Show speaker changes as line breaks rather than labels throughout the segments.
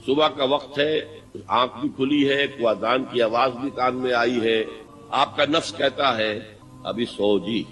صبح کا وقت ہے، آنکھ بھی کھلی ہے، کوئی اذان کی آواز بھی کان میں آئی ہے، آپ کا نفس کہتا ہے ابھی سو جی.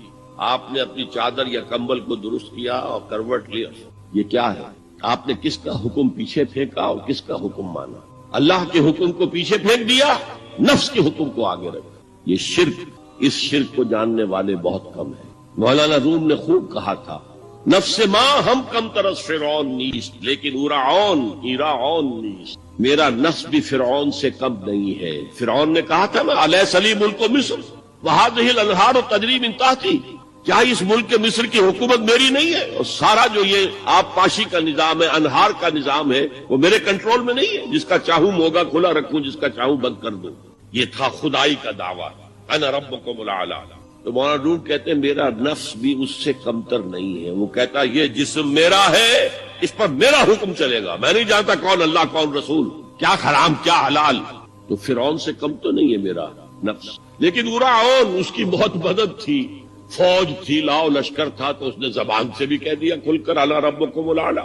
آپ نے اپنی چادر یا کمبل کو درست کیا اور کروٹ لیا. یہ کیا ہے؟ آپ نے کس کا حکم پیچھے پھینکا اور کس کا حکم مانا؟ اللہ کے حکم کو پیچھے پھینک دیا، نفس کے حکم کو آگے رکھا. یہ شرک، اس شرک کو جاننے والے بہت کم ہیں. مولانا روم نے خوب کہا تھا، نفس ماں ہم کم ترس فرعون نیست لیکن ایراعون نیست. میرا نفس بھی فرعون سے کم نہیں ہے. فرعون نے کہا تھا نا الیس لی ملک مصر وہذہ الانہار تجری من تحتی، کیا اس ملک مصر کی حکومت میری نہیں ہے؟ اور سارا جو یہ آب پاشی کا نظام ہے، انہار کا نظام ہے، وہ میرے کنٹرول میں نہیں ہے؟ جس کا چاہوں موگا کھلا رکھوں، جس کا چاہوں بند کر دوں. یہ تھا خدائی کا دعویٰ، انا ربکم الاعلی. تو مولانا روم کہتے ہیں میرا نفس بھی اس سے کمتر نہیں ہے. وہ کہتا یہ جسم میرا ہے، اس پر میرا حکم چلے گا، میں نہیں جانتا کون اللہ کون رسول، کیا حرام کیا حلال. تو فرعون سے کم تو نہیں ہے میرا نفس. لیکن ایراعون اس کی بہت مدد تھی، فوج تھی، لاؤ لشکر تھا، تو اس نے زبان سے بھی کہہ دیا کھل کر انا ربکم الاعلی.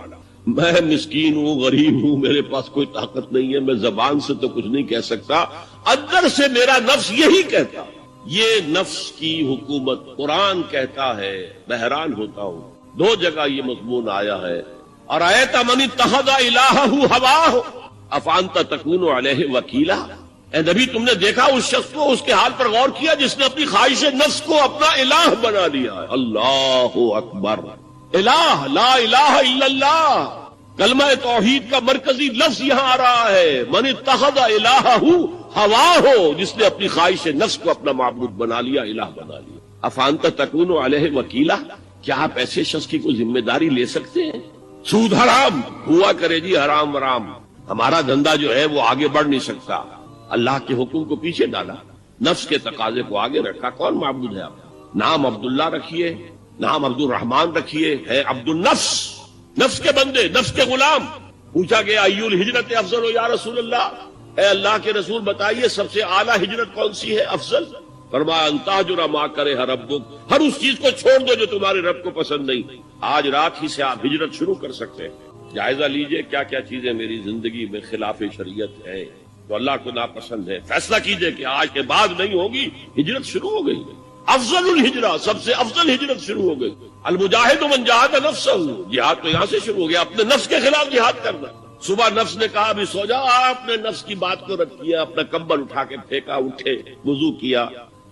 میں مسکین ہوں، غریب ہوں، میرے پاس کوئی طاقت نہیں ہے، میں زبان سے تو کچھ نہیں کہہ سکتا، اندر سے میرا نفس یہی کہتا. یہ نفس کی حکومت قرآن کہتا ہے. میں حیران ہوتا ہوں، دو جگہ یہ مضمون آیا ہے. اور آیت من اتخذ الہہ ہواہ افانت تکون علیہ وکیلا. اے نبی تم نے دیکھا اس شخص کو، اس کے حال پر غور کیا جس نے اپنی خواہش نفس کو اپنا الہ بنا لیا ہے. اللہ اکبر. الہ، لا الہ الا اللہ، کلمہ توحید کا مرکزی لفظ یہاں آ رہا ہے. من اتخذ الہہ ہواہ، جس نے اپنی خواہش نفس کو اپنا معبود بنا لیا، الہ بنا لیا. افانت تکون علیہ وکیلا، کیا آپ ایسے شخص کی کوئی ذمہ داری لے سکتے ہیں؟ سود حرام ہوا کرے جی، حرام ورام، ہمارا دھندا جو ہے وہ آگے بڑھ نہیں سکتا. اللہ کے حکم کو پیچھے ڈالا، نفس کے تقاضے کو آگے رکھا. کون معبود ہے آپ؟ نام عبداللہ رکھیے، نام عبد الرحمان رکھیے، ہے عبد النفس، نفس کے بندے، نفس کے غلام. پوچھا گیا ایو الہجرت افضل یا رسول اللہ، اے اللہ کے رسول بتائیے سب سے اعلیٰ ہجرت کون سی ہے، افضل؟ فرمایا ان تہجر ما کرہ ربک، ہر اس چیز کو چھوڑ دو جو تمہارے رب کو پسند نہیں. آج رات ہی سے آپ ہجرت شروع کر سکتے ہیں. جائزہ لیجئے کیا کیا چیزیں میری زندگی میں خلاف شریعت ہے، تو اللہ کو ناپسند ہے. فیصلہ کیجئے کہ آج کے بعد نہیں ہوگی. ہجرت شروع ہو گئی. افضل الہجرہ، سب سے افضل ہجرت شروع ہو گئی. المجاہد من جاہد نفسہ، جہاد تو یہاں سے شروع ہو گیا، اپنے نفس کے خلاف جہاد کرنا. صبح نفس نے کہا ابھی سو جا، آپ نے نفس کی بات کو رد کیا، اپنا کمبل اٹھا کے پھینکا، اٹھے، وضو کیا،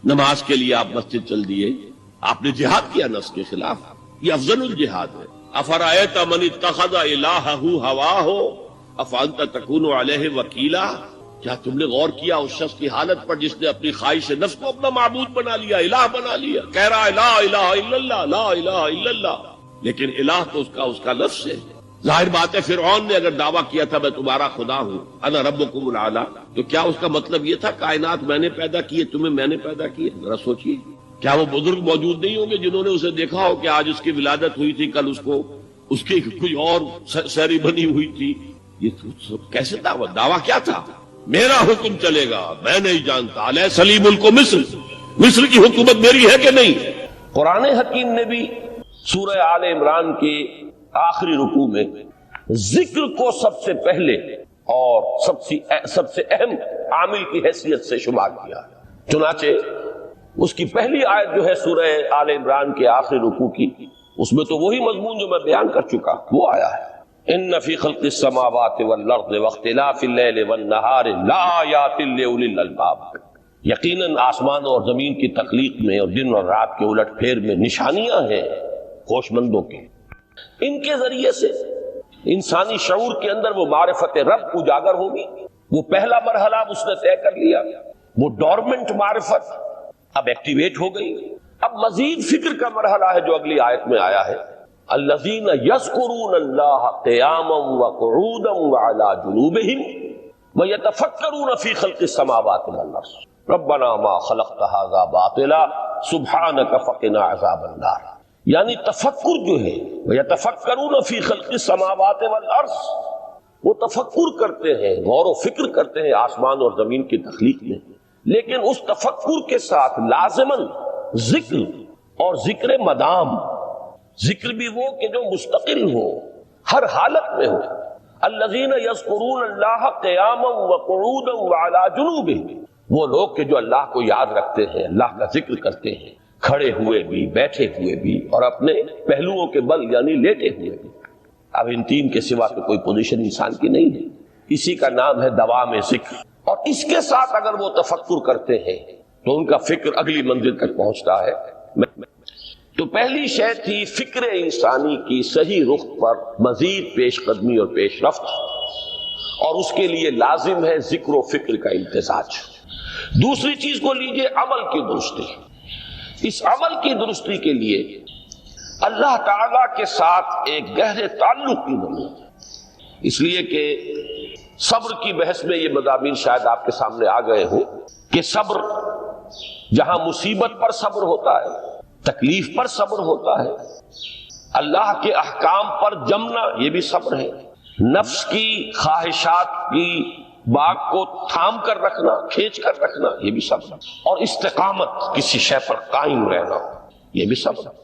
نماز کے لیے آپ مسجد چل دیے. آپ نے جہاد کیا نفس کے خلاف. یہ افضل الجہاد ہے. افرأیت من اتخذ الہہ ہواہ افانت تکون علیہ وکیلا، کیا تم نے غور کیا اس شخص کی حالت پر جس نے اپنی خواہش نفس کو اپنا معبود بنا لیا، الہ بنا لیا؟ کہہ رہا ہے لا الہ الا اللہ، لا الہ الا اللہ، لیکن الہ تو اس کا لفظ ہے. ظاہر بات ہے فرعون نے اگر دعویٰ کیا تھا میں تمہارا خدا ہوں، انا ربکم الاعلی، تو کیا اس کا مطلب یہ تھا کائنات میں نے پیدا کیے، تمہیں میں نے پیدا کیے؟ ذرا سوچیے، کیا وہ بزرگ موجود نہیں ہوں گے جنہوں نے اسے دیکھا ہو کہ آج اس کی ولادت ہوئی تھی، کل اس کی کوئی اور سیری بنی ہوئی تھی؟ یہ کیسے دعویٰ کیا تھا؟ میرا حکم چلے گا، میں نہیں جانتا. الیس لی ملک مصر، مصر کی حکومت میری ہے کہ نہیں؟ قرآن حکیم نے بھی سورہ آل عمران کے آخری رکوع میں ذکر کو سب سے پہلے اور سب سے اہم عامل کی حیثیت سے شمار کیا. چنانچہ اس کی پہلی آیت جو ہے سورہ آل عمران کے آخری رکوع کی، اس میں تو وہی مضمون جو میں بیان کر چکا وہ آیا ہے. ان فی خلق السماوات والارض واختلاف اللیل والنہار لآیات لأولی الالباب، یقیناً آسمان اور زمین کی تخلیق میں اور دن اور رات کے الٹ پھیر میں نشانیاں ہیں ہوش مندوں کے. ان کے ذریعے سے انسانی شعور کے اندر وہ معرفت رب اجاگر ہوگی. وہ پہلا مرحلہ اس نے طے کر لیا، وہ ڈورمنٹ معرفت اب ایکٹیویٹ ہو گئی. اب مزید فکر کا مرحلہ ہے جو اگلی آیت میں آیا ہے، الذین یذکرون اللہ قیاما وقعودا وعلی جنوبہم ویتفکرون فی خلق السماوات والارض ربنا ما خلقت ھذا باطلا سبحانک فقنا عذاب النار. یعنی تفکر جو ہے، یتفکرون فی خلق السماوات والارض، وہ تفکر کرتے ہیں، غور و فکر کرتے ہیں آسمان اور زمین کی تخلیق میں، لیکن اس تفکر کے ساتھ لازماً ذکر اور ذکر مدام. ذکر بھی وہ کہ جو مستقل ہو، ہر حالت میں ہو. الذین یذکرون اللہ قیاما وقعودا وعلی جنوبہم، وہ لوگ کہ جو اللہ کو یاد رکھتے ہیں، اللہ کا ذکر کرتے ہیں، کھڑے ہوئے بھی، بیٹھے ہوئے بھی، اور اپنے پہلوؤں کے بل یعنی لیٹے ہوئے بھی۔ اب ان تین کے سوا تو کوئی پوزیشن انسان کی نہیں ہے، اسی کا نام ہے دوام ذکر۔ اور اس کے ساتھ اگر وہ تفکر کرتے ہیں تو ان کا فکر اگلی منزل تک پہنچتا ہے۔ تو پہلی شے تھی فکر انسانی کی صحیح رخ پر مزید پیش قدمی اور پیش رفت، اور اس کے لیے لازم ہے ذکر و فکر کا امتزاج۔ دوسری چیز کو لیجئے عمل کی درستی۔ اس عمل کی درستی کے لیے اللہ تعالی کے ساتھ ایک گہرے تعلق کی ضرورت ہے، اس لیے کہ صبر کی بحث میں یہ مضامین شاید آپ کے سامنے آ گئے ہوں کہ صبر، جہاں مصیبت پر صبر ہوتا ہے، تکلیف پر صبر ہوتا ہے، اللہ کے احکام پر جمنا یہ بھی صبر ہے، نفس کی خواہشات کی باغ کو تھام کر رکھنا، کھینچ کر رکھنا یہ بھی صبر ہے، اور استقامت کسی شے پر قائم رہنا یہ بھی صبر ہے۔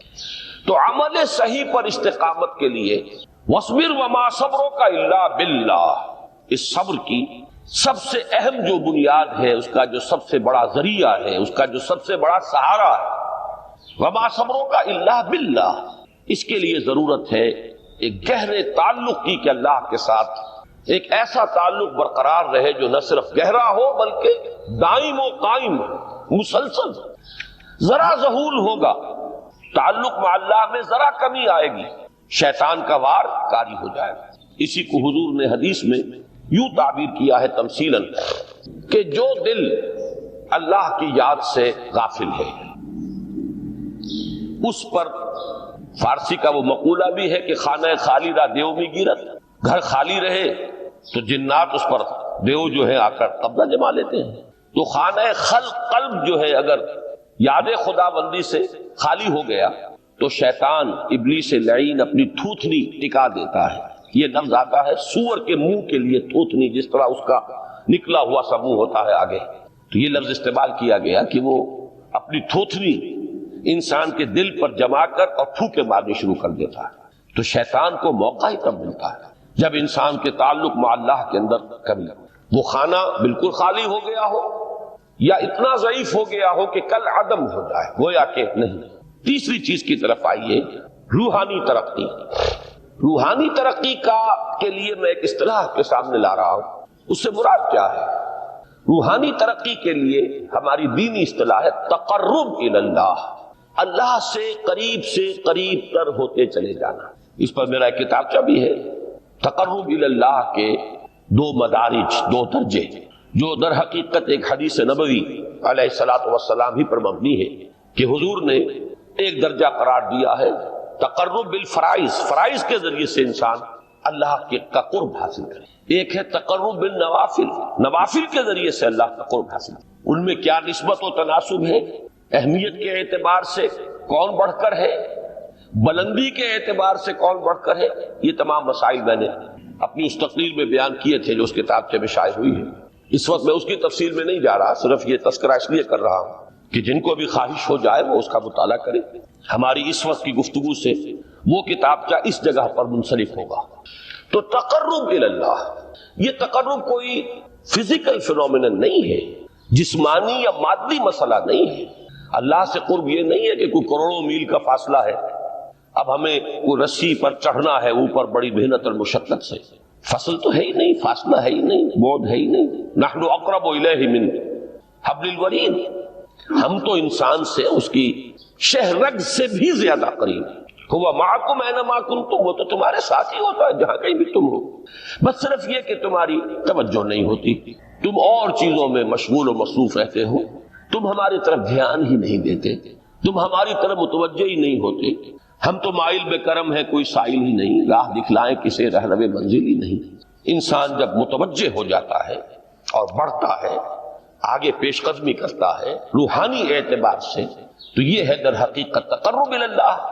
تو عمل صحیح پر استقامت کے لیے وَاصْبِرْ وَمَا صَبْرُكَ إِلَّا بِاللَّهِ، اس صبر کی سب سے اہم جو بنیاد ہے، اس کا جو سب سے بڑا ذریعہ ہے، اس کا جو سب سے بڑا سہارا ہے، وَمَا صَبْرُكَ إِلَّا بِاللَّهِ، اس کے لیے ضرورت ہے ایک گہرے تعلق کی کہ اللہ کے ساتھ ایک ایسا تعلق برقرار رہے جو نہ صرف گہرا ہو بلکہ دائم و قائم ہو، مسلسل۔ ذرا ذہول ہوگا تعلق مع اللہ میں، ذرا کمی آئے گی، شیطان کا وار کاری ہو جائے گا۔ اسی کو حضور نے حدیث میں یوں تعبیر کیا ہے تمثیلاً کہ جو دل اللہ کی یاد سے غافل ہے اس پر، فارسی کا وہ مقولہ بھی ہے کہ خانہ خالی را دیو میں گیرت، گھر خالی رہے تو جنات اس پر دیو جو ہے آ کر قبضہ جما لیتے ہیں۔ تو خانہ قلب جو ہے اگر یاد خدا بندی سے خالی ہو گیا تو شیطان ابلیس لعین اپنی تھوتنی ٹکا دیتا ہے۔ یہ لفظ آتا ہے سور کے منہ کے لیے تھوتنی، جس طرح اس کا نکلا ہوا سا منہ ہوتا ہے آگے، تو یہ لفظ استعمال کیا گیا کہ وہ اپنی تھوتنی انسان کے دل پر جما کر اور پھوکے مارنی شروع کر دیتا ہے۔ تو شیطان کو موقع ہی تب ملتا ہے جب انسان کے تعلق مع اللہ کے اندر کمی ہو، وہ خانہ بالکل خالی ہو گیا ہو یا اتنا ضعیف ہو گیا ہو کہ کل عدم ہو جائے، گویا کہ نہیں۔ تیسری چیز کی طرف آئیے، روحانی ترقی۔ روحانی ترقی کے لیے میں ایک اصطلاح کے سامنے لا رہا ہوں، اس سے مراد کیا ہے؟ روحانی ترقی کے لیے ہماری دینی اصطلاح ہے تقرب الی اللہ، اللہ سے قریب تر ہوتے چلے جانا۔ اس پر میرا ایک کتابچہ بھی ہے، تقرب الی اللہ کے دو مدارج، دو درجے، جو در حقیقت ایک حدیث نبوی علیہ الصلوۃ والسلام ہی پر مبنی ہے کہ حضور نے ایک درجہ قرار دیا ہے تقرب بالفرائض، فرائض کے ذریعے سے انسان اللہ کا قرب حاصل کرے۔ ایک ہے تقرب بالنوافل، نوافل کے ذریعے سے اللہ کا قرب حاصل کرے۔ ان میں کیا نسبت و تناسب ہے، اہمیت کے اعتبار سے کون بڑھ کر ہے، بلندی کے اعتبار سے کون بڑھ کر ہے، یہ تمام مسائل میں نے اپنی اس تقریر میں بیان کیے تھے جو اس کتابچے میں شائع ہوئی ہے۔ اس وقت میں اس کی تفصیل میں نہیں جا رہا، صرف یہ تذکرہ اس لیے کر رہا ہوں کہ جن کو بھی خواہش ہو جائے وہ اس کا مطالعہ کرے۔ ہماری اس وقت کی گفتگو سے وہ کتابچہ اس جگہ پر منسلک ہوگا۔ تو تقرب الی اللہ، یہ تقرب کوئی فزیکل فینومینن نہیں ہے، جسمانی یا مادی مسئلہ نہیں ہے۔ اللہ سے قرب یہ نہیں ہے کہ کوئی کروڑوں میل کا فاصلہ ہے، اب ہمیں کوئی رسی پر چڑھنا ہے اوپر بڑی محنت اور مشقت سے، فصل تو ہے ہی نہیں، فاصلہ ہے ہی نہیں، بعد ہے ہی نہیں۔ نحن اقرب الیہ من حبل الورید، ہم تو انسان سے اس کی شہرگ سے بھی زیادہ قریب ہیں۔ ہوا معکم اینما کنتم، وہ تو تمہارے ساتھ ہی ہوتا ہے جہاں کہیں بھی تم ہو، بس صرف یہ کہ تمہاری توجہ نہیں ہوتی، تم اور چیزوں میں مشغول و مصروف رہتے ہو، تم ہماری طرف دھیان ہی نہیں دیتے، تم ہماری طرف متوجہ ہی نہیں ہوتے۔ ہم تو مائل بے کرم ہے، کوئی سائل ہی نہیں، راہ دکھلائیں کسے رہنوے منزل ہی نہیں۔ انسان جب متوجہ ہو جاتا ہے اور بڑھتا ہے، آگے پیش قدمی کرتا ہے روحانی اعتبار سے، تو یہ ہے در حقیقت تقرب الی اللہ،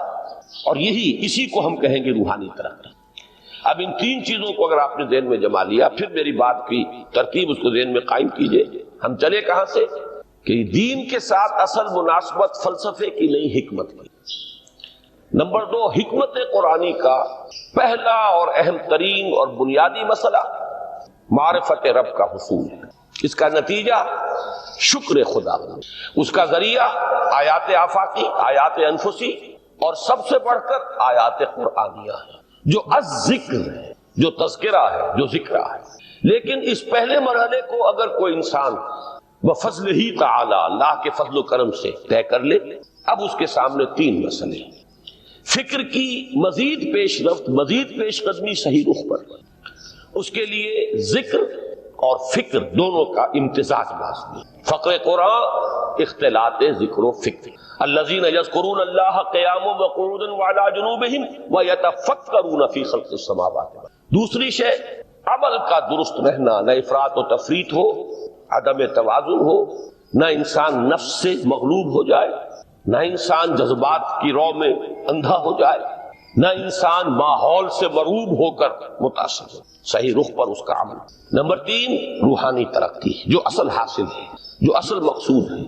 اور اسی کو ہم کہیں گے روحانی ترقی۔ اب ان تین چیزوں کو اگر آپ نے ذہن میں جما لیا، پھر میری بات کی ترتیب اس کو ذہن میں قائم کیجئے۔ ہم چلے کہاں سے کہ دین کے ساتھ اصل مناسبت فلسفے کی نہیں، حکمت کی۔ نمبر 2، حکمت قرآنی کا پہلا اور اہم ترین اور بنیادی مسئلہ معرفت رب کا حصول ہے، اس کا نتیجہ شکر خدا، اس کا ذریعہ آیات آفاقی، آیات انفسی اور سب سے بڑھ کر آیات قرآنیہ ہے جو الذکر ہے، جو تذکرہ ہے، جو ذکرہ ہے۔ لیکن اس پہلے مرحلے کو اگر کوئی انسان بفضل ہی تعالی، اللہ کے فضل و کرم سے طے کر لے، اب اس کے سامنے 3 مسئلے ہیں۔ فکر کی مزید پیش رفت، مزید پیش قدمی صحیح رخ پر، اس کے لیے ذکر اور فکر دونوں کا امتزاج لازمی۔ فقر قرآن اختلاط ذکر و فکر، الذین یذکرون اللہ قیاما وقعودا وعلی جنوبہم ویتفکرون فی خلق السماوات۔ دوسری شے عمل کا درست رہنا، نہ افراط و تفریط ہو، عدم توازن ہو، نہ انسان نفس سے مغلوب ہو جائے، نہ انسان جذبات کی رو میں اندھا ہو جائے، نہ انسان ماحول سے مرعوب ہو کر متاثر ہو، صحیح رخ پر اس کا عمل۔ نمبر 3، روحانی ترقی، جو اصل حاصل ہے، جو اصل مقصود ہے۔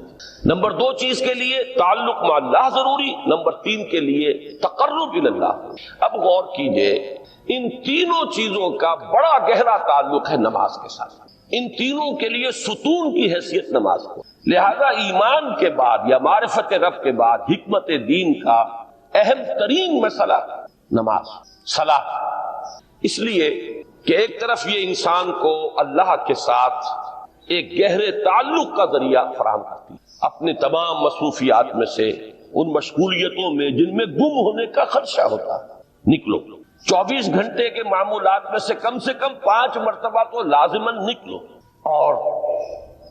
نمبر 2 چیز کے لیے تعلق مع اللہ ضروری، نمبر 3 کے لیے تقرب الی اللہ۔ اب غور کیجئے، ان تینوں چیزوں کا بڑا گہرا تعلق ہے نماز کے ساتھ، ان تینوں کے لیے ستون کی حیثیت نماز کو۔ لہذا ایمان کے بعد یا معرفت رب کے بعد حکمت دین کا اہم ترین مسئلہ نماز، صلاۃ، اس لیے کہ ایک طرف یہ انسان کو اللہ کے ساتھ ایک گہرے تعلق کا ذریعہ فراہم کرتی ہے، اپنے تمام مصروفیات میں سے، ان مشغولیتوں میں جن میں گم ہونے کا خدشہ ہوتا ہے، نکلو۔ 24 گھنٹے کے معمولات میں سے کم 5 مرتبہ تو لازماً نکلو اور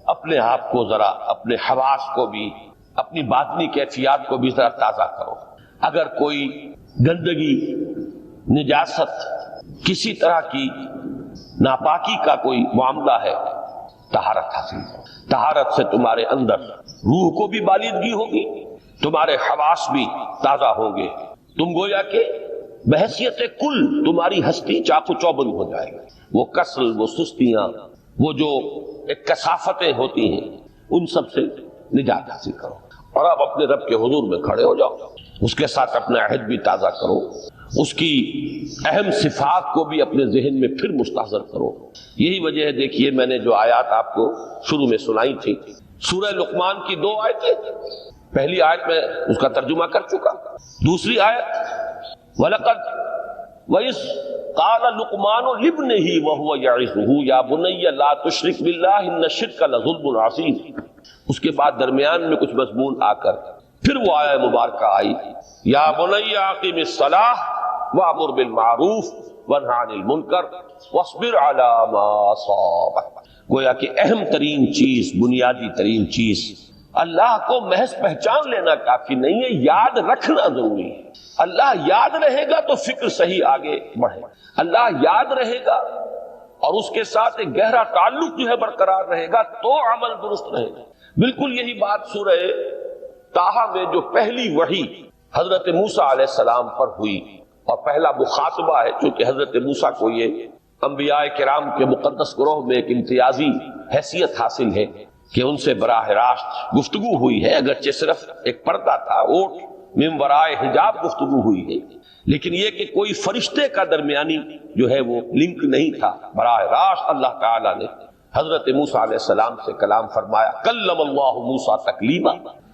اپنے آپ کو ذرا، اپنے حواس کو بھی، اپنی باطنی کیفیات کو بھی ذرا تازہ کرو۔ اگر کوئی گندگی، نجاست، کسی طرح کی ناپاکی کا کوئی معاملہ ہے، طہارت حاصل کرو۔ طہارت سے تمہارے اندر روح کو بھی بالیدگی ہوگی، تمہارے حواس بھی تازہ ہوں گے، تم گویا کہ بحیثیت کل تمہاری ہستی چاق و چوبند ہو جائے گی۔ وہ کسل، وہ سستیاں، وہ جو ایک کثافتیں ہوتی ہیں، ان سب سے نجات حاصل کرو، اور اب اپنے رب کے حضور میں کھڑے ہو جاؤ، اس کے ساتھ اپنا عہد بھی تازہ کرو، اس کی اہم صفات کو بھی اپنے ذہن میں پھر مستحضر کرو۔ یہی وجہ ہے، دیکھیے میں نے جو آیات آپ کو شروع میں سنائی تھی، سورہ لقمان کی 2 آیتیں، پہلی آیت میں اس کا ترجمہ کر چکا، دوسری آیت وَلَقَدْ وَإِذْ قَالَ لُقْمَانُ لِابْنِهِ وَهُوَ يَعِظُهُ يَا بُنَيَّ لَا تُشْرِكْ بِاللَّهِ إِنَّ الشِّرْكَ لَظُلْمٌ عَظِيمٌ۔ اس کے بعد درمیان میں کچھ مضمون آ کر پھر وہ آیہ مبارکہ آئی، یا بنی اقم الصلاۃ وامر بالمعروف وانہی عن المنکر واصبر علی ما اصابک۔ گویا کہ اہم ترین چیز، بنیادی ترین چیز، اللہ کو محض پہچان لینا کافی نہیں ہے، یاد رکھنا ضروری ہے۔ اللہ یاد رہے گا تو فکر صحیح آگے بڑھے، اللہ یاد رہے گا اور اس کے ساتھ ایک گہرا تعلق جو ہے برقرار رہے گا تو عمل درست رہے گا۔ بالکل یہی بات سورہ طٰہٰ میں جو پہلی وحی حضرت موسیٰ علیہ السلام پر ہوئی، اور پہلا مخاطبہ ہے، چونکہ حضرت موسیٰ کو یہ انبیاء کرام کے مقدس گروہ میں ایک امتیازی حیثیت حاصل ہے کہ ان سے براہ راست گفتگو ہوئی ہے، اگرچہ صرف ایک پردہ تھا، اوٹ من ورائے حجاب گفتگو ہوئی ہے، لیکن یہ کہ کوئی فرشتے کا درمیانی جو ہے وہ لنک نہیں تھا، براہ راست اللہ تعالیٰ نے حضرت موسیٰ علیہ السلام سے کلام فرمایا۔ کلم اللہ موسیٰ تکلیما،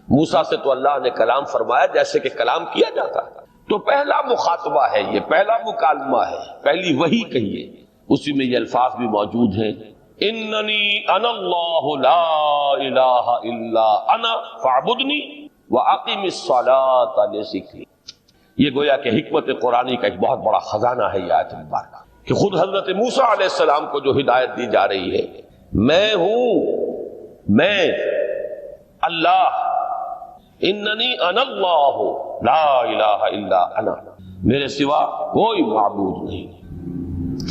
موسیٰ سے تو اللہ نے کلام فرمایا جیسے کہ کلام کیا جاتا ہے۔ تو پہلا مخاطبہ ہے، یہ پہلا مکالمہ ہے، پہلی وحی کہیے، اسی میں یہ الفاظ بھی موجود ہیں، اننی انا اللہ لا الہ الا انا فاعبدنی واقم الصلاۃ لذکری۔ یہ گویا کہ حکمت قرآنی کا ایک بہت بڑا خزانہ ہے یہ آیت مبارکہ، کہ خود حضرت موسیٰ علیہ السلام کو جو ہدایت دی جا رہی ہے، میں ہوں، میں اللہ، اننی انا اللہ لا الہ الا انا، میرے سوا کوئی معبود نہیں،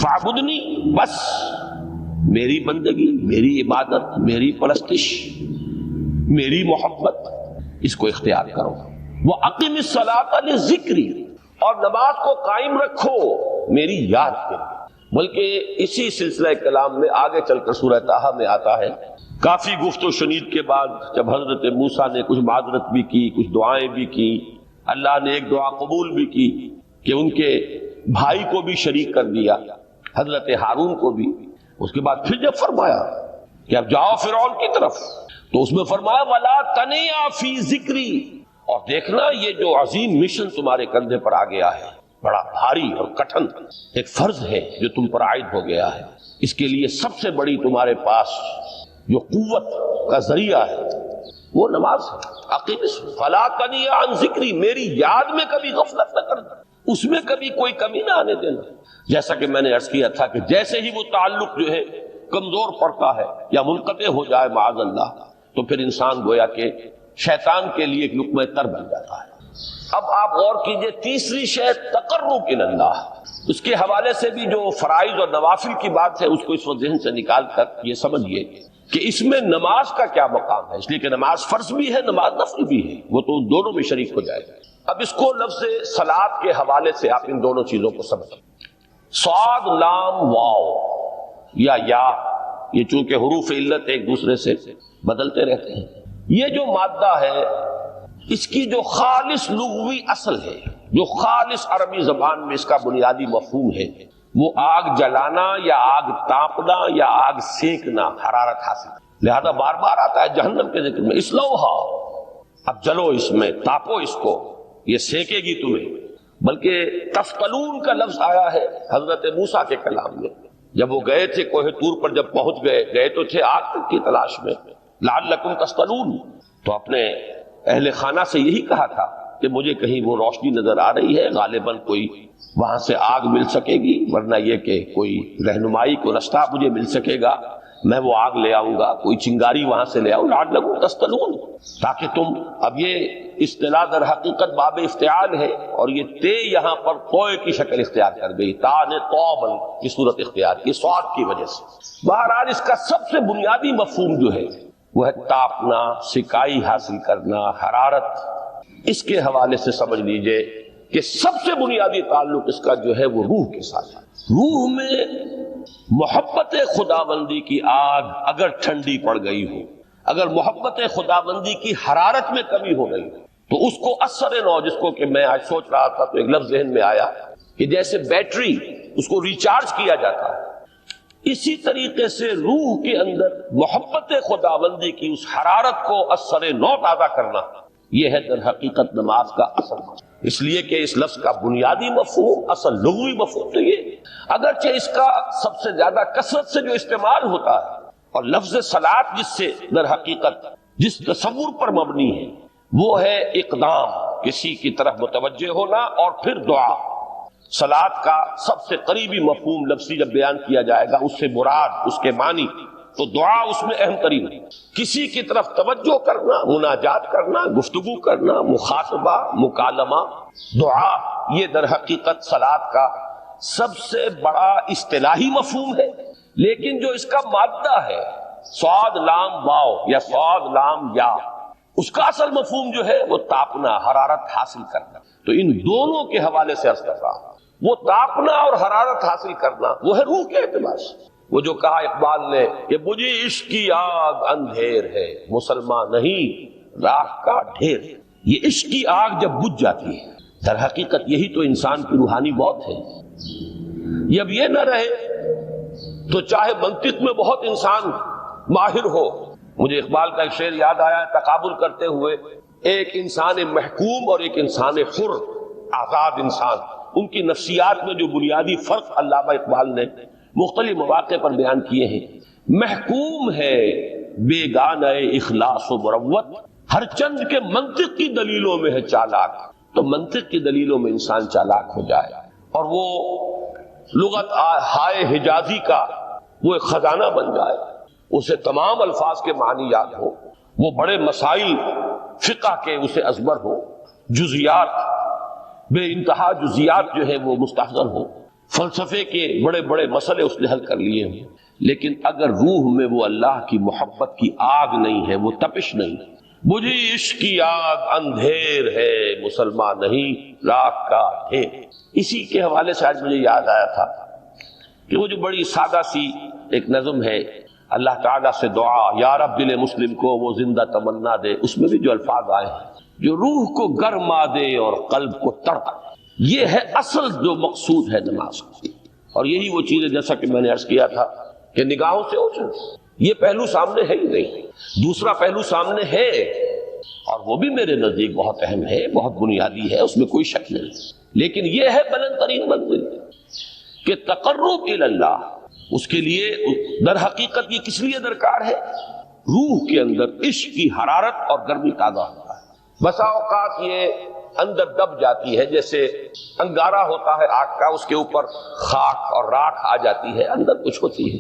فاعبدنی، بس میری بندگی، میری عبادت، میری پرستش، میری محبت، اس کو اختیار کرو۔ وَأَقِمِ الصَّلَاةَ لِذِكْرِي، اور نماز کو قائم رکھو میری یاد کے لیے۔ بلکہ اسی سلسلہ کلام میں آگے چل کر سورہ طٰہٰ میں آتا ہے، کافی گفت و شنید کے بعد جب حضرت موسیٰ نے کچھ معذرت بھی کی، کچھ دعائیں بھی کی، اللہ نے ایک دعا قبول بھی کی کہ ان کے بھائی کو بھی شریک کر دیا، حضرت ہارون کو بھی۔ اس کے بعد پھر جب فرمایا کہ اب جاؤ فرعون کی طرف، تو اس میں فرمایا وَلَا تَنِيَا فِي ذِكْرِي، اور دیکھنا یہ جو عظیم مشن تمہارے کندھے پر آ گیا ہے، بڑا بھاری اور کٹھن ایک فرض ہے جو تم پر عائد ہو گیا ہے، اس کے لیے سب سے بڑی تمہارے پاس جو قوت کا ذریعہ ہے وہ نماز ہے۔ اقیم فَلَا تَنِيَا عَن ذِكْرِي، میری یاد میں کبھی غفلت نہ کرنا، اس میں کبھی کوئی کمی نہ آنے دینا۔ جیسا کہ میں نے عرض کیا تھا کہ جیسے ہی وہ تعلق جو ہے کمزور پڑتا ہے یا منقطع ہو جائے معاذ اللہ، تو پھر انسان گویا کہ شیطان کے لیے ایک لقمہ تر بن جاتا ہے۔ اب آپ غور کیجئے، تیسری شے تقرب الی اللہ، اس کے حوالے سے بھی جو فرائض اور نوافل کی بات ہے اس کو اس وقت ذہن سے نکال کر یہ سمجھیے کہ اس میں نماز کا کیا مقام ہے، اس لیے کہ نماز فرض بھی ہے، نماز نفل بھی ہے، وہ تو دونوں میں شریک ہو جائے گا۔ اب اس کو لفظ صلاۃ کے حوالے سے آپ ان دونوں چیزوں کو سمجھیں۔ صاد لام واو یا یہ چونکہ حروف علت ایک دوسرے سے بدلتے رہتے ہیں، یہ جو مادہ ہے اس کی جو خالص لغوی اصل ہے، جو خالص عربی زبان میں اس کا بنیادی مفہوم ہے، وہ آگ جلانا یا آگ تاپنا یا آگ سینکنا، حرارت حاصل۔ لہذا بار بار آتا ہے جہنم کے ذکر میں اسلوہا، اب جلو اس میں، تاپو اس کو، یہ سینکے گی تمہیں۔ بلکہ تفتلون کا لفظ آیا ہے حضرت موسیٰ کے کلام میں، جب وہ گئے تھے کوہ طور پر، جب پہنچ گئے تو تھے آگ کی تلاش میں، لعلکم تفتلون، تو اپنے اہل خانہ سے یہی کہا تھا کہ مجھے کہیں وہ روشنی نظر آ رہی ہے، غالباً کوئی وہاں سے آگ مل سکے گی، ورنہ یہ کہ کوئی رہنمائی کو رستہ مجھے مل سکے گا، میں وہ آگ لے آؤں گا، کوئی چنگاری وہاں سے لے آؤں، لعلکم تفتلون، تاکہ تم، اب یہ اصطلاح در حقیقت باب افتعال ہے، اور یہ تے یہاں پر توئے کی شکل اختیار کر گئی، تا نے توبن کی صورت اختیار کی صاد کی وجہ سے۔ بہرحال اس کا سب سے بنیادی مفہوم جو ہے وہ ہے تاپنا، سکائی حاصل کرنا، حرارت۔ اس کے حوالے سے سمجھ لیجئے کہ سب سے بنیادی تعلق اس کا جو ہے وہ روح کے ساتھ ہے۔ روح میں محبت خداوندی کی آگ اگر ٹھنڈی پڑ گئی ہو، اگر محبت خداوندی کی حرارت میں کمی ہو گئی تو اس کو اثر نو، جس کو کہ میں آج سوچ رہا تھا تو ایک لفظ ذہن میں آیا کہ جیسے بیٹری اس کو ریچارج کیا جاتا ہے، اسی طریقے سے روح کے اندر محبت خداوندی کی اس حرارت کو اثر نو تازہ کرنا، یہ ہے در حقیقت نماز کا اصل مقصد۔ اس لیے کہ اس لفظ کا بنیادی مفہوم، اصل لغوی مفہوم تو یہ، اگرچہ اس کا سب سے زیادہ کثرت سے جو استعمال ہوتا ہے، اور لفظ صلاۃ جس سے در حقیقت جس تصور پر مبنی ہے وہ ہے اقدام، کسی کی طرف متوجہ ہونا اور پھر دعا۔ صلاۃ کا سب سے قریبی مفہوم لفظی جب بیان کیا جائے گا، اس سے مراد، اس کے معنی، تو دعا اس میں اہم ترین ہے۔ کسی کی طرف توجہ کرنا، مناجات کرنا، گفتگو کرنا، مخاطبہ، مکالمہ، دعا، یہ در حقیقت صلاۃ کا سب سے بڑا اصطلاحی مفہوم ہے۔ لیکن جو اس کا مادہ ہے صاد لام واو یا صاد لام یا، اس کا اصل مفہوم جو ہے وہ تاپنا، حرارت حاصل کرنا۔ تو ان دونوں کے حوالے سے عرض کر رہا ہوں، وہ تاپنا اور حرارت حاصل کرنا وہ ہے روح کے اعتبار سے۔ وہ جو کہا اقبال نے کہ بجھی عشق کی آگ اندھیر ہے، مسلمان نہیں راہ کا ڈھیر، یہ عشق کی آگ جب بجھ جاتی ہے، در حقیقت یہی تو انسان کی روحانی موت ہے۔ جب یہ نہ رہے تو چاہے منطق میں بہت انسان ماہر ہو، مجھے اقبال کا ایک شعر یاد آیا تقابل کرتے ہوئے، ایک انسان محکوم اور ایک انسان حر، آزاد انسان، ان کی نفسیات میں جو بنیادی فرق علامہ اقبال نے مختلف مواقع پر بیان کیے ہیں۔ محکوم ہے بیگانہ اخلاص و مروت، ہر چند کے منطق کی دلیلوں میں ہے چالاک، تو منطق کی دلیلوں میں انسان چالاک ہو جائے اور وہ لغت ہائے حجازی کا وہ ایک خزانہ بن جائے، اسے تمام الفاظ کے معنی یاد ہو، وہ بڑے مسائل فقہ کے اسے ازبر ہو، جزیات، بے انتہا جزیات جو ہے وہ مستحضر ہو، فلسفے کے بڑے بڑے مسئلے اس نے حل کر لیے ہوں، لیکن اگر روح میں وہ اللہ کی محبت کی آگ نہیں ہے، وہ تپش نہیں، بجھی عشق کی آگ اندھیر ہے، مسلمان نہیں راہ کا ڈھیر۔ اسی کے حوالے سے آج مجھے یاد آیا تھا کہ وہ جو بڑی سادہ سی ایک نظم ہے، اللہ تعالیٰ سے دعا یا رب دل مسلم کو وہ زندہ تمنا دے، اس میں بھی جو الفاظ آئے ہیں، جو روح کو گرما دے اور قلب کو تڑپا. یہ ہے اصل جو مقصود ہے نماز کا. اور یہی وہ چیز ہے جیسا کہ میں نے عرض کیا تھا کہ نگاہوں سے اوجھل. یہ پہلو سامنے ہے ہی نہیں. دوسرا پہلو سامنے ہے اور وہ بھی میرے نزدیک بہت اہم ہے, بہت بنیادی ہے, اس میں کوئی شک نہیں. لیکن یہ ہے بلند ترین منزل کہ تقرب الی اللہ. اس کے لیے در حقیقت یہ کس لیے درکار ہے؟ روح کے اندر عشق کی حرارت اور گرمی تازہ ہوتا ہے. بسا اوقات یہ اندر دب جاتی ہے, جیسے انگارہ ہوتا ہے آگ کا, اس کے اوپر خاک اور راکھ آ جاتی ہے, اندر کچھ ہوتی ہے.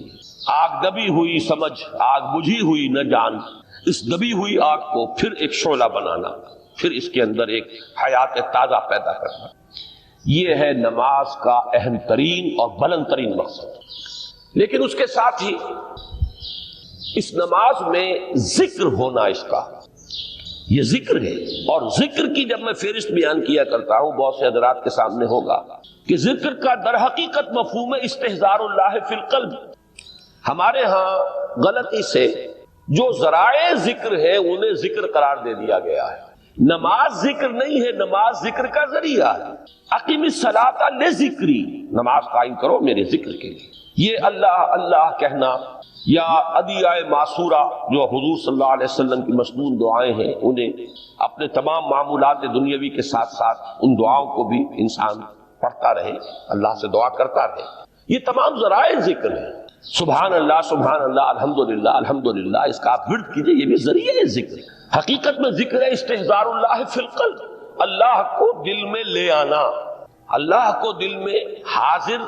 آگ دبی ہوئی سمجھ, آگ بجھی ہوئی نہ جان. اس دبی ہوئی آگ کو پھر ایک شعلہ بنانا, پھر اس کے اندر ایک حیات تازہ پیدا کرنا, یہ ہے نماز کا اہم ترین اور بلند ترین مقصد. لیکن اس کے ساتھ ہی اس نماز میں ذکر ہونا, اس کا یہ ذکر ہے. اور ذکر کی جب میں فہرست بیان کیا کرتا ہوں, بہت سے حضرات کے سامنے ہوگا کہ ذکر کا در حقیقت مفہوم ہے استحضار اللہ فی القلب. ہمارے ہاں غلطی سے جو ذرائع ذکر ہے انہیں ذکر قرار دے دیا گیا ہے. نماز ذکر نہیں ہے, نماز ذکر کا ذریعہ ہے. اقیم الصلاۃ لذکری, نماز قائم کرو میرے ذکر کے لیے. یہ اللہ اللہ کہنا یا ادعیہ معصورہ جو حضور صلی اللہ علیہ وسلم کی مسنون دعائیں ہیں, انہیں اپنے تمام معمولات دنیاوی کے ساتھ ساتھ ان دعاؤں کو بھی انسان پڑھتا رہے, اللہ سے دعا کرتا رہے. یہ تمام ذرائع ذکر ہیں. سبحان اللہ الحمدللہ الحمدللہ, اس کا آپ ورد کیجئے, یہ بھی ذریعہ ذکر ہے. حقیقت میں ذکر ہے استحضار اللہ فی القلب, اللہ کو دل میں لے آنا, اللہ کو دل میں حاضر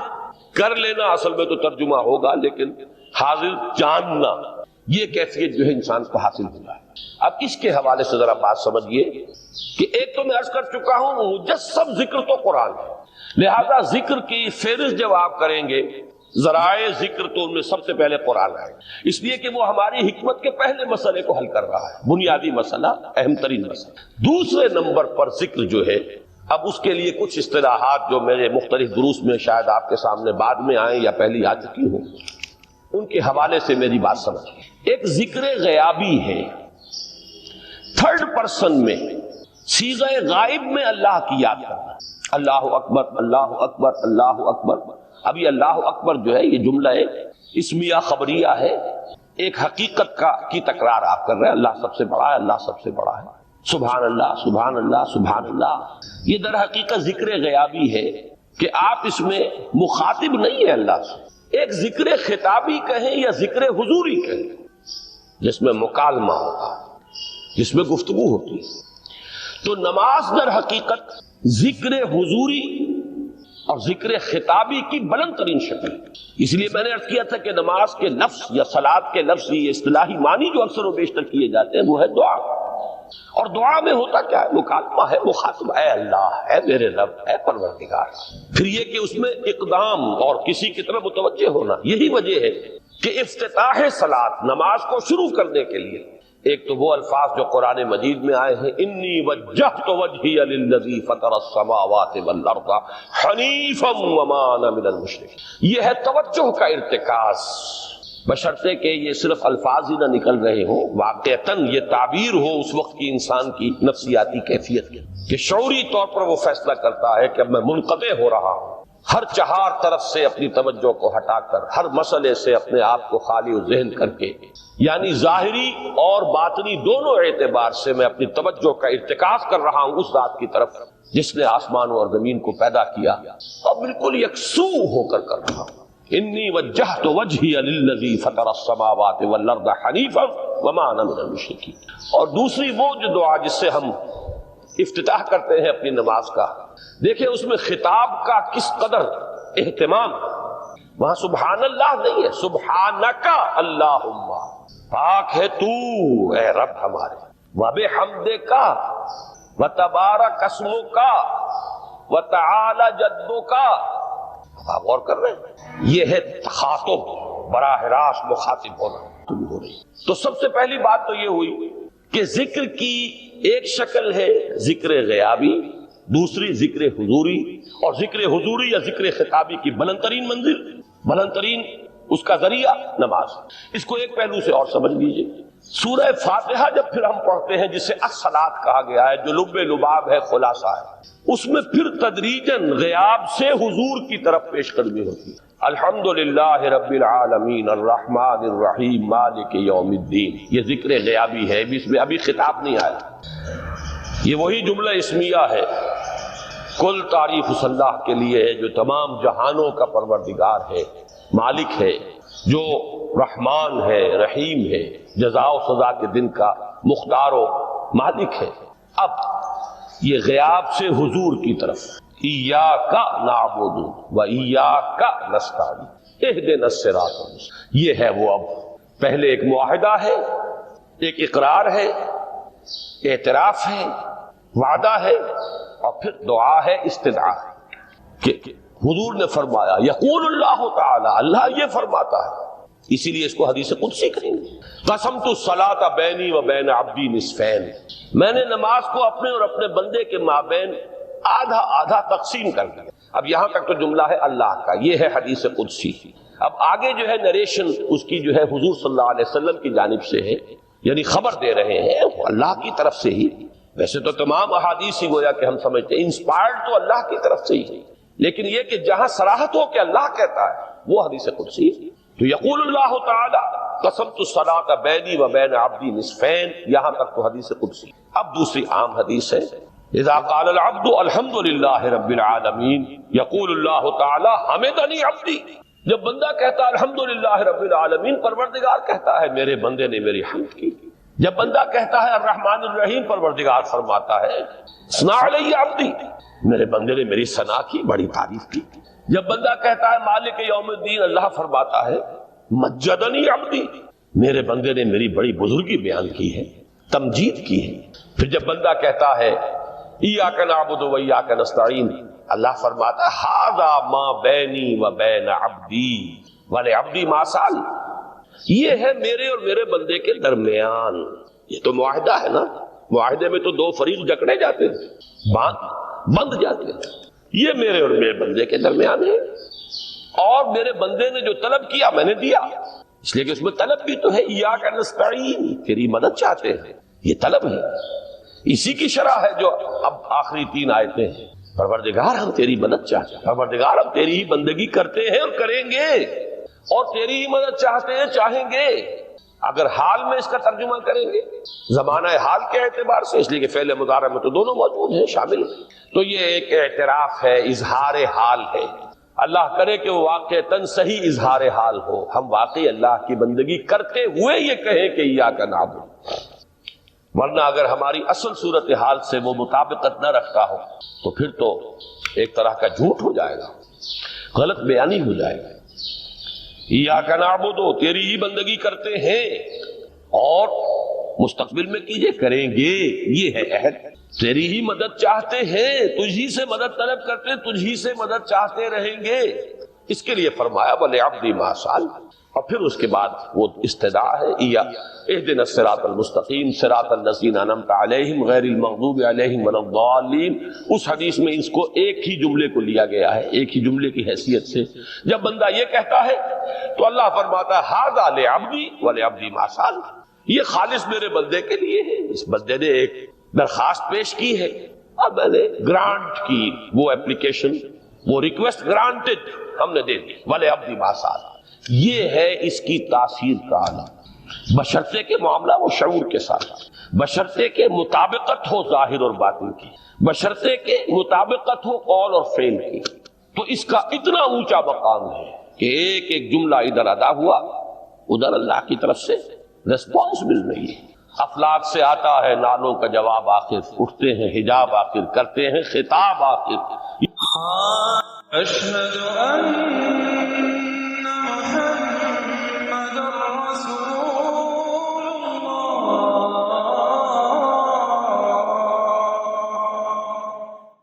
کر لینا. اصل میں تو ترجمہ ہوگا, لیکن حاضر جاننا, یہ کیفیت جو ہے انسان کو حاصل ہوگا. اب اس کے حوالے سے ذرا بات سمجھیے کہ ایک تو میں عرض کر چکا ہوں مجسم ذکر تو قرآن ہے, لہذا ذکر کی فہرست جب آپ کریں گے ذرائع ذکر تو ان میں سب سے پہلے قرآن ہے, اس لیے کہ وہ ہماری حکمت کے پہلے مسئلے کو حل کر رہا ہے, بنیادی مسئلہ, اہم ترین مسئلہ. دوسرے نمبر پر ذکر جو ہے, اب اس کے لیے کچھ اصطلاحات جو میرے مختلف دروس میں شاید آپ کے سامنے بعد میں آئیں یا پہلی آ چکی ہوں, ان کے حوالے سے میری بات سمجھیں. ایک ذکر غیابی ہے, تھرڈ پرسن میں, صیغہ غائب میں اللہ کی یاد کرنا. اللہ اکبر اللہ اکبر اللہ اکبر. ابھی اللہ اکبر جو ہے یہ جملہ اسمیہ خبریہ ہے, ایک حقیقت کی تکرار آپ کر رہے ہیں, اللہ سب سے بڑا ہے, اللہ سب سے بڑا ہے. سبحان اللہ سبحان اللہ سبحان اللہ, یہ در حقیقت ذکر غیابی ہے کہ آپ اس میں مخاطب نہیں ہے اللہ سے. ایک ذکر خطابی کہیں یا ذکر حضوری کہیں, جس میں مکالمہ ہوتا ہے, جس میں گفتگو ہوتی ہے. تو نماز در حقیقت ذکر حضوری اور ذکر خطابی کی بلند ترین شکل. اس لیے میں نے عرض کیا تھا کہ نماز کے لفظ یا صلاۃ کے لفظ, یہ اصطلاحی معنی جو اکثر و بیشتر کیے جاتے ہیں, وہ ہے دعا. اور دعا میں ہوتا کیا ہے؟ مکالمہ ہے, مخاطب, اے اللہ, اے میرے رب, اے پروردگار. پھر یہ کہ اس میں اقدام اور کسی کی طرف متوجہ ہونا. یہی وجہ ہے کہ افتتاح صلاۃ, نماز کو شروع کرنے کے لیے, ایک تو وہ الفاظ جو قرآن مجید میں آئے ہیں, انی وجہت وجہی للذی فطر السماوات والارض حنیفا وما انا من المشرکین. یہ ہے توجہ کا ارتکاز, بشرطے کہ یہ صرف الفاظ ہی نہ نکل رہے ہوں, واقعتاً یہ تعبیر ہو اس وقت کی انسان کی نفسیاتی کیفیت کی, کہ شعوری طور پر وہ فیصلہ کرتا ہے کہ اب میں منقطع ہو رہا ہوں, ہر چہار طرف سے اپنی توجہ کو ہٹا کر, ہر مسئلے سے اپنے آپ کو خالی ذہن کر کے, یعنی ظاہری اور باطنی دونوں اعتبار سے میں اپنی توجہ کا ارتکاز کر رہا ہوں اس ذات کی طرف جس نے آسمانوں اور زمین کو پیدا کیا, اور بالکل یکسو ہو کر رہا ہوں. انی وجہت وجہی للذی فطر السماوات والارض حنیفا وما انا من المشرکین. اور دوسری وہ جو دعا جس سے ہم افتتاح کرتے ہیں اپنی نماز کا, دیکھیں اس میں خطاب کا کس قدر اہتمام. وہاں سبحان اللہ نہیں ہے, سبحانک اللہم, پاک ہے تو اے رب ہمارے, وبحمدک وتبارک اسمک وتعالی جدک. آپ غور کر رہے ہیں, یہ ہے تخاطب, براہ راست مخاطب ہونا. تو سب سے پہلی بات تو یہ ہوئی کہ ذکر کی ایک شکل ہے ذکر غیابی, دوسری ذکر حضوری, اور ذکر حضوری یا ذکر خطابی کی بلند ترین منزل, بلند ترین اس کا ذریعہ نماز. اس کو ایک پہلو سے اور سمجھ لیجئے. سورہ فاتحہ جب پھر ہم پڑھتے ہیں جسے الصلاۃ کہا گیا ہے، جو لب لباب ہے، خلاصہ ہے، اس میں پھر تدریجاً غیاب سے حضور کی طرف پیش قدمی ہوتی ہے. الحمدللہ رب العالمین الرحمن الرحیم مالک یوم الدین. یہ ذکر غیابی ہے، اس میں ابھی خطاب نہیں آیا. یہ وہی جملہ اسمیہ ہے. کل تعریف اس اللہ کے لیے ہے جو تمام جہانوں کا پروردگار ہے، مالک ہے، جو رحمان ہے، رحیم ہے، جزا و سزا کے دن کا مختار و مالک ہے. اب یہ غیاب سے حضور کی طرف ایاک نعبد و ایاک نستعین اہدنا الصراط المستقیم. یہ ہے وہ. اب پہلے ایک معاہدہ ہے، ایک اقرار ہے، اعتراف ہے، وعدہ ہے، اور پھر دعا ہے، استدعا ہے کہ حضور نے فرمایا، یقول اللہ تعالی، اللہ یہ فرماتا ہے. اسی لیے اس کو حدیث قدسی کہیں گے. قسمت الصلاۃ بینی و بین عبدی نصفین. میں نے نماز کو اپنے اور اپنے بندے کے مابین آدھا آدھا تقسیم کر دیا. اب یہاں تک تو جملہ ہے اللہ کا، یہ ہے حدیث قدسی. اب آگے جو ہے نریشن اس کی جو ہے حضور صلی اللہ علیہ وسلم کی جانب سے ہے، یعنی خبر دے رہے ہیں اللہ کی طرف سے ہی. ویسے تو تمام احادیث ہی گویا کہ ہم سمجھتے ہیں انسپائرڈ تو اللہ کی طرف سے ہی، لیکن یہ کہ جہاں صراحت ہو کہ اللہ کہتا ہے وہ حدیث قدسی. تو یقول اللہ تعالی قسمت الصلاۃ بینی و بین عبدی نصفین، یہاں تک تو حدیث قدسی. اب دوسری عام حدیث ہے، اذا قال العبد الحمد للہ رب العالمین یقول اللہ تعالی حمدنی عبدی. جب بندہ کہتا ہے الحمدللہ رب العالمین، پروردگار کہتا ہے میرے بندے نے میری حمد کی. جب بندہ کہتا ہے الرحمن الرحیم، پروردگار فرماتا ہے ثنا علی عبدی، میرے بندے نے میری ثنا کی، بڑی تعریف کی. جب بندہ کہتا ہے مالک یوم الدین، اللہ فرماتا ہے مجدنی عبدی، میرے بندے نے میری بڑی بزرگی بیان کی ہے، تمجید کی ہے. پھر جب بندہ کہتا ہے ایاک نعبد و ایاک نستعین، اللہ فرماتا ہے ھذا ما بینی و بین عبدی ولعبدی ما سأل. یہ ہے میرے اور میرے بندے کے درمیان. یہ تو معاہدہ ہے نا. معاہدے میں تو دو فریق جکڑے جاتے ہیں، بند جاتے ہیں. یہ میرے اور میرے بندے کے درمیان ہے، اور میرے بندے نے جو طلب کیا میں نے دیا. اس لیے کہ اس میں طلب بھی تو ہے، ایاک نستعین، تیری مدد چاہتے ہیں، یہ طلب ہے. اسی کی شرح ہے جو اب آخری 3 آیتیں ہیں. پروردگار ہم تیری مدد چاہتے ہیں، پروردگار ہم تیری ہی بندگی کرتے ہیں اور کریں گے، اور تیری ہی مدد چاہتے ہیں، چاہیں گے. اگر حال میں اس کا ترجمہ کریں گے زمانہ حال کے اعتبار سے، اس لیے کہ فعل مضارع میں تو دونوں موجود ہیں، شامل ہیں، تو یہ ایک اعتراف ہے، اظہار حال ہے. اللہ کرے کہ وہ واقعتاً صحیح اظہار حال ہو، ہم واقعی اللہ کی بندگی کرتے ہوئے یہ کہیں کہ ایاک نعبد. ورنہ اگر ہماری اصل صورتحال سے وہ مطابقت نہ رکھتا ہو تو پھر تو ایک طرح کا جھوٹ ہو جائے گا، غلط بیانی ہو جائے گا. ایاک نعبد، تیری ہی بندگی کرتے ہیں، اور مستقبل میں کیجئے، کریں گے، یہ ہے عہد. تیری ہی مدد چاہتے ہیں، تجھی سے مدد طلب کرتے ہیں، تجھی سے مدد چاہتے رہیں گے. اس کے لیے فرمایا وَلِعَبْدِ مَا سَأَلَ. اور پھر اس کے بعد وہ استدعا ہے اهدنا الصراط المستقیم صراط الذین انعمت علیہم غیر المغضوب علیہم ولا الضالین. اس حدیث میں اس کو ایک ہی جملے کو لیا گیا ہے، ایک ہی جملے کی حیثیت سے. جب بندہ یہ کہتا ہے تو اللہ فرماتا ہے ھذا لعبدی ولعبدی ما سأل، یہ خالص میرے بندے کے لیے ہے. اس بندے نے ایک درخواست پیش کی ہے اور میں نے گرانٹ کی، وہ اپلیکیشن، وہ ریکویسٹ گرانٹڈ، ہم نے دے دی. ولعبدی ما سأل، یہ ہے اس کی تاثیر کا عالم. بشرطے کے معاملہ وہ شعور کے ساتھ، بشرطے کے مطابقت ہو ظاہر اور باطن کی، بشرطے کے مطابقت ہو قول اور فعل کی. تو اس کا اتنا اونچا مقام ہے کہ ایک ایک جملہ ادھر ادا ہوا، ادھر اللہ کی طرف سے ریسپانس مل رہی ہے. افلاک سے آتا ہے نالوں کا جواب آخر، اٹھتے ہیں حجاب آخر، کرتے ہیں خطاب آخر. اشہد ان